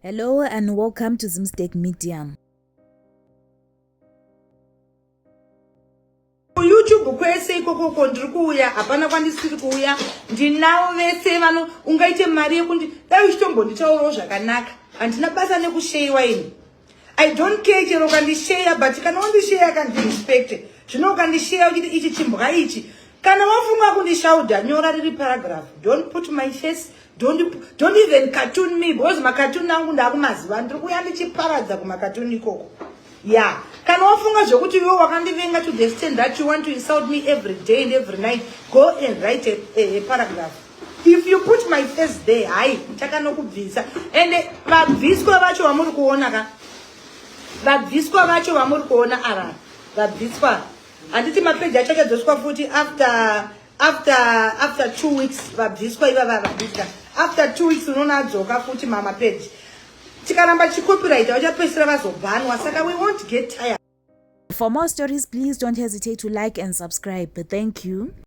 Hello and welcome to Zimstek Media. YouTube kwese ikoko ndiri kuuya hapana kwandisiri kuuya ndinavo vese vano ungaite mari yekuti dai uchitombonditaurawo zvakanaka handina basa nekusheyiwa ini. I don't care chero ukandisheya, but kana wandisheya kandirespect zvino ukandisheya uchiti ichi chimbwa ichi kana wafunga kundishauda nyora riri paragraph. Don't put my face, don't even cartoon me because macartoon angu ndakumaziva ndiri kuuya ndichiparadza kumacartoon ikoko. Yeah, kana wafunga zvokuti iwe wakandivenga to the extent that you want to insult me every day and every night, go and write a paragraph. If you put my face there, hai chakanokubvisa. And vabviswa vacho vamuri kuona ka, vabviswa vacho vamuri kuona ara, vabviswa handiti mapeji achachadzoswa futi after 2 weeks. Vabviswa iva vabviswa after 2 weeks unoona adzoka futi mamapeji. Tikaramba chicopyright vachapedzisira vazobhanwa, saka we won't get tired. For more stories, please don't hesitate to like and subscribe. Thank you.